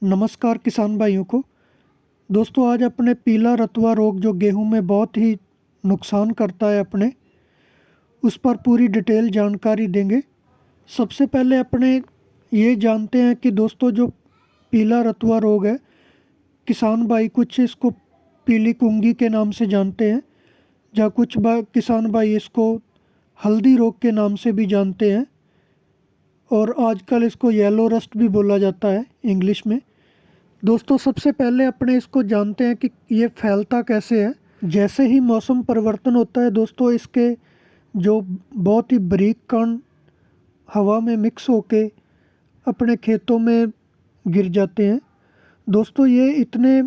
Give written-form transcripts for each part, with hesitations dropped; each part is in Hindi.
नमस्कार किसान भाइयों को। दोस्तों आज अपने पीला रतुआ रोग जो गेहूं में बहुत ही नुकसान करता है अपने उस पर पूरी डिटेल जानकारी देंगे। सबसे पहले अपने ये जानते हैं कि दोस्तों जो पीला रतुआ रोग है, किसान भाई कुछ इसको पीली कुंगी के नाम से जानते हैं, या किसान भाई इसको हल्दी रोग के नाम से भी जानते हैं, और आजकल इसको येलो रस्ट भी बोला जाता है इंग्लिश में। दोस्तों सबसे पहले अपने इसको जानते हैं कि ये फैलता कैसे है। जैसे ही मौसम परिवर्तन होता है दोस्तों, इसके जो बहुत ही बारीक कण हवा में मिक्स होके अपने खेतों में गिर जाते हैं। दोस्तों ये इतने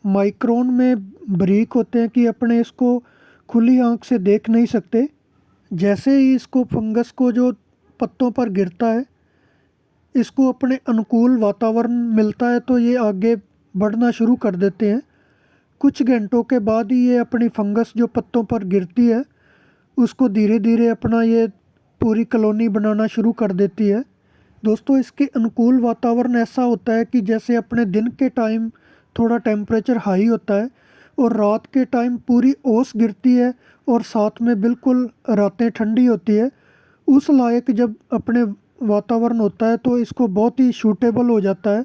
माइक्रोन में बारीक होते हैं कि अपने इसको खुली आंख से देख नहीं सकते। जैसे ही इसको फंगस को जो पत्तों पर गिरता है, इसको अपने अनुकूल वातावरण मिलता है तो ये आगे बढ़ना शुरू कर देते हैं। कुछ घंटों के बाद ही ये अपनी फंगस जो पत्तों पर गिरती है उसको धीरे धीरे अपना ये पूरी कॉलोनी बनाना शुरू कर देती है। दोस्तों इसके अनुकूल वातावरण ऐसा होता है कि जैसे अपने दिन के टाइम थोड़ा टेम्परेचर हाई होता है और रात के टाइम पूरी ओस गिरती है और साथ में बिल्कुल रातें ठंडी होती है। उस लायक जब अपने वातावरण होता है तो इसको बहुत ही सूटेबल हो जाता है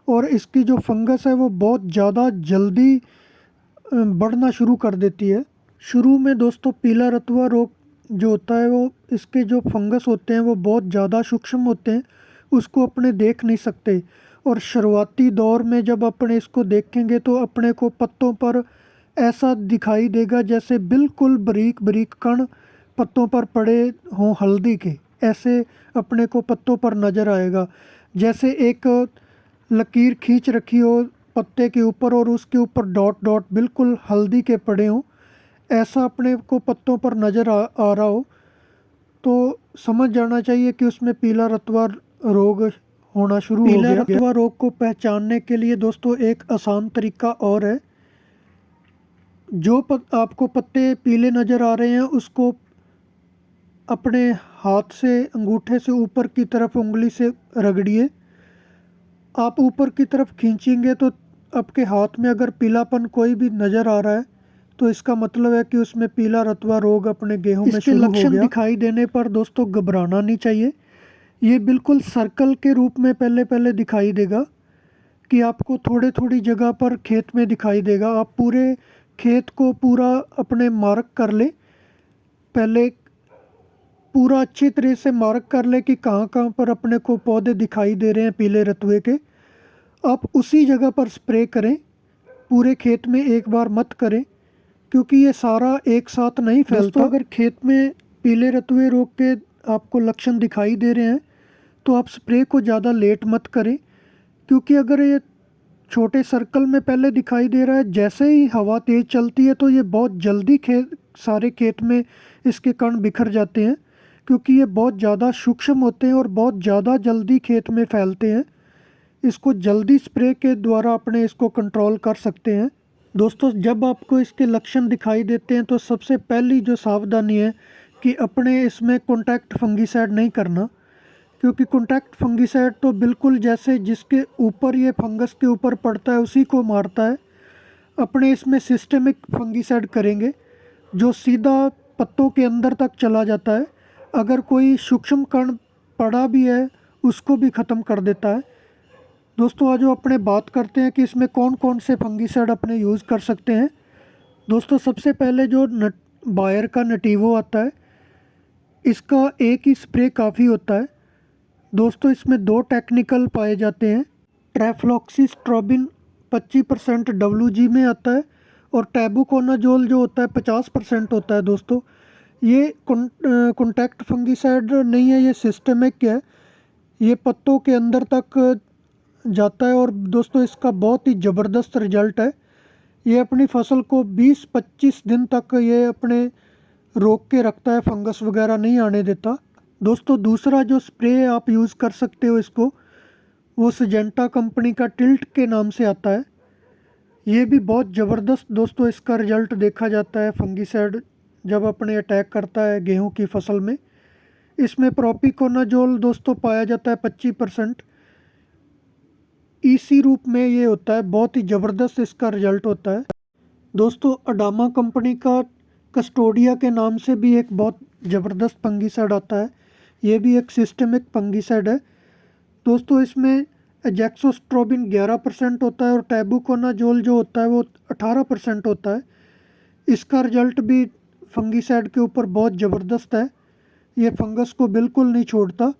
और इसकी जो फंगस है वो बहुत ज़्यादा जल्दी बढ़ना शुरू कर देती है। शुरू में दोस्तों पीला रतुआ रोग जो होता है वो इसके जो फंगस होते हैं वो बहुत ज़्यादा सूक्ष्म होते हैं, उसको अपने देख नहीं सकते। और शुरुआती दौर में जब अपने इसको देखेंगे तो अपने को पत्तों पर ऐसा दिखाई देगा जैसे बिल्कुल बारीक बारीक कण पत्तों पर पड़े हों हल्दी के, ऐसे अपने को पत्तों पर नज़र आएगा। जैसे एक लकीर खींच रखी हो पत्ते के ऊपर और उसके ऊपर डॉट डॉट बिल्कुल हल्दी के पड़े हों, ऐसा अपने को पत्तों पर नज़र आ रहा हो तो समझ जाना चाहिए कि उसमें पीला रतुआ रोग होना शुरू हो गया। पीला रतुआ रोग को पहचानने के लिए दोस्तों एक आसान तरीका और है। जो आपको पत्ते पीले नज़र आ रहे हैं उसको अपने हाथ से अंगूठे से ऊपर की तरफ उंगली से रगड़िए। आप ऊपर की तरफ खींचेंगे तो आपके हाथ में अगर पीलापन कोई भी नज़र आ रहा है तो इसका मतलब है कि उसमें पीला रतुआ रोग अपने गेहूं में शुरू हो गया। लक्षण दिखाई देने पर दोस्तों घबराना नहीं चाहिए। ये बिल्कुल सर्कल के रूप में पहले पहले दिखाई देगा कि आपको थोड़े थोड़ी जगह पर खेत में दिखाई देगा। आप पूरे खेत को पूरा अपने मार्क कर ले, पहले पूरा अच्छी तरह से मार्क कर ले कि कहाँ कहाँ पर अपने को पौधे दिखाई दे रहे हैं पीले रतुए के। आप उसी जगह पर स्प्रे करें, पूरे खेत में एक बार मत करें क्योंकि ये सारा एक साथ नहीं फैलता। अगर खेत में पीले रतुए रोग के आपको लक्षण दिखाई दे रहे हैं तो आप स्प्रे को ज़्यादा लेट मत करें, क्योंकि अगर ये छोटे सर्कल में पहले दिखाई दे रहा है, जैसे ही हवा तेज़ चलती है तो ये बहुत जल्दी सारे खेत में इसके कण बिखर जाते हैं, क्योंकि ये बहुत ज़्यादा सूक्ष्म होते हैं और बहुत ज़्यादा जल्दी खेत में फैलते हैं। इसको जल्दी स्प्रे के द्वारा अपने इसको कंट्रोल कर सकते हैं। दोस्तों जब आपको इसके लक्षण दिखाई देते हैं तो सबसे पहली जो सावधानी है कि अपने इसमें कॉन्टैक्ट फंगीसाइड नहीं करना, क्योंकि कॉन्टैक्ट फंगीसाइड तो बिल्कुल जैसे जिसके ऊपर ये फंगस के ऊपर पड़ता है उसी को मारता है। अपने इसमें सिस्टेमिक फंगीसाइड करेंगे जो सीधा पत्तों के अंदर तक चला जाता है। अगर कोई सूक्ष्म कण पड़ा भी है उसको भी ख़त्म कर देता है। दोस्तों आज अपने बात करते हैं कि इसमें कौन कौन से फंगीसाइड अपने यूज़ कर सकते हैं। दोस्तों सबसे पहले जो बायर का नटीवो आता है, इसका एक ही स्प्रे काफ़ी होता है। दोस्तों इसमें दो टेक्निकल पाए जाते हैं। ट्रैफ्लॉक्सिस्ट्रोबिन 25% WG में आता है और टैबुकोनाजोल जो होता है 50% होता है। दोस्तों ये कॉन्टैक्ट फंगीसाइड नहीं है, ये सिस्टमिक है, ये पत्तों के अंदर तक जाता है और दोस्तों इसका बहुत ही ज़बरदस्त रिजल्ट है। ये अपनी फसल को 20-25 दिन तक ये अपने रोक के रखता है, फंगस वगैरह नहीं आने देता। दोस्तों दूसरा जो स्प्रे आप यूज़ कर सकते हो इसको, वो सिजेंटा कंपनी का टिल्ट के नाम से आता है। ये भी बहुत ज़बरदस्त दोस्तों इसका रिजल्ट देखा जाता है फंगीसाइड जब अपने अटैक करता है गेहूं की फसल में। इसमें प्रोपिकोनाजोल दोस्तों पाया जाता है 25%। इसी रूप में ये होता है, बहुत ही ज़बरदस्त इसका रिजल्ट होता है। दोस्तों अडामा कंपनी का कस्टोडिया के नाम से भी एक बहुत ज़बरदस्त फंगीसाइड आता है। ये भी एक सिस्टमिक फंगीसाइड है। दोस्तों इसमें एजैक्सोस्ट्रोबिन 11% होता है और टैबुकोनाजोल जो होता है वो 18% होता है। इसका रिजल्ट भी फंगीसाइड के ऊपर बहुत ज़बरदस्त है। ये फंगस को बिल्कुल नहीं छोड़ता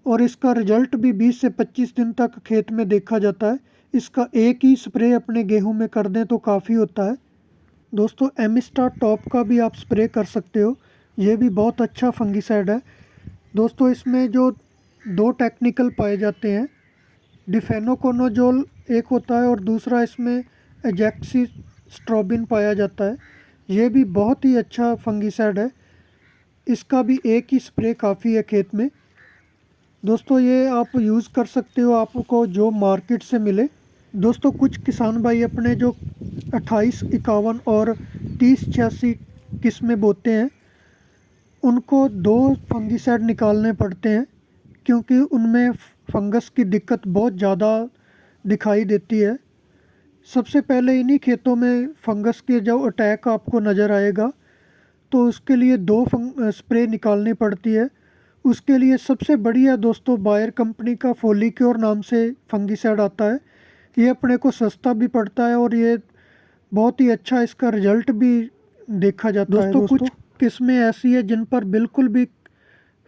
और इसका रिजल्ट भी 20 से 25 दिन तक खेत में देखा जाता है। इसका एक ही स्प्रे अपने गेहूं में कर दें तो काफ़ी होता है। दोस्तों एमिस्टार टॉप का भी आप स्प्रे कर सकते हो, ये भी बहुत अच्छा फंगीसाइड है। दोस्तों इसमें जो दो टेक्निकल पाए जाते हैं, डिफेनोकोनाजोल एक होता है और दूसरा इसमें एजैक्सिस्ट्रोबिन पाया जाता है। ये भी बहुत ही अच्छा फंगीसाइड है। इसका भी एक ही स्प्रे काफ़ी है खेत में। दोस्तों ये आप यूज़ कर सकते हो आपको जो मार्केट से मिले। दोस्तों कुछ किसान भाई अपने जो 2851 और 3086 किस्में बोते हैं, उनको दो फंगीसाइड निकालने पड़ते हैं क्योंकि उनमें फंगस की दिक्कत बहुत ज़्यादा दिखाई देती है। सबसे पहले इन्हीं खेतों में फंगस के जो अटैक आपको नज़र आएगा तो उसके लिए दो स्प्रे निकालनी पड़ती है। उसके लिए सबसे बढ़िया दोस्तों बायर कंपनी का फोलिक्योर नाम से फंगीसाइड आता है। ये अपने को सस्ता भी पड़ता है और ये बहुत ही अच्छा इसका रिजल्ट भी देखा जाता है। दोस्तों कुछ किस्में ऐसी है जिन पर बिल्कुल भी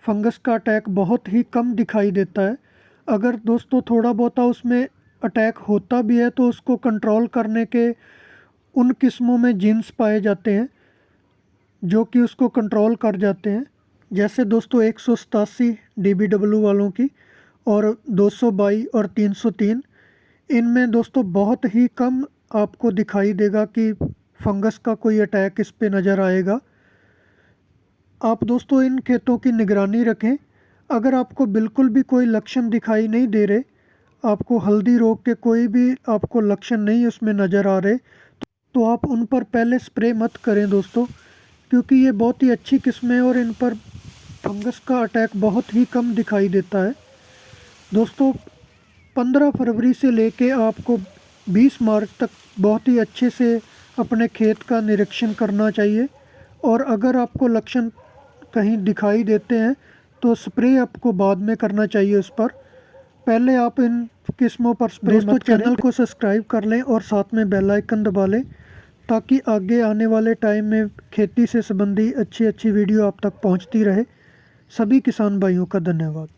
फंगस का अटैक बहुत ही कम दिखाई देता है। अगर दोस्तों थोड़ा बहुत उसमें अटैक होता भी है तो उसको कंट्रोल करने के उन किस्मों में जीन्स पाए जाते हैं जो कि उसको कंट्रोल कर जाते हैं। जैसे दोस्तों 187 DBW वालों की और 222 और 303, इनमें दोस्तों बहुत ही कम आपको दिखाई देगा कि फंगस का कोई अटैक इस पे नज़र आएगा। आप दोस्तों इन खेतों की निगरानी रखें। अगर आपको बिल्कुल भी कोई लक्षण दिखाई नहीं दे रहे, आपको हल्दी रोग के कोई भी आपको लक्षण नहीं उसमें नज़र आ रहे, तो आप उन पर पहले स्प्रे मत करें दोस्तों, क्योंकि ये बहुत ही अच्छी किस्में हैं और इन पर फंगस का अटैक बहुत ही कम दिखाई देता है। दोस्तों 15 फरवरी से लेके आपको 20 मार्च तक बहुत ही अच्छे से अपने खेत का निरीक्षण करना चाहिए और अगर आपको लक्षण कहीं दिखाई देते हैं तो स्प्रे आपको बाद में करना चाहिए उस पर। पहले आप इन किस्मों पर स्प्रे मत करें। दोस्तों चैनल को सब्सक्राइब कर लें और साथ में बेल आइकन दबा लें ताकि आगे आने वाले टाइम में खेती से संबंधी अच्छी वीडियो आप तक पहुंचती रहे। सभी किसान भाइयों का धन्यवाद।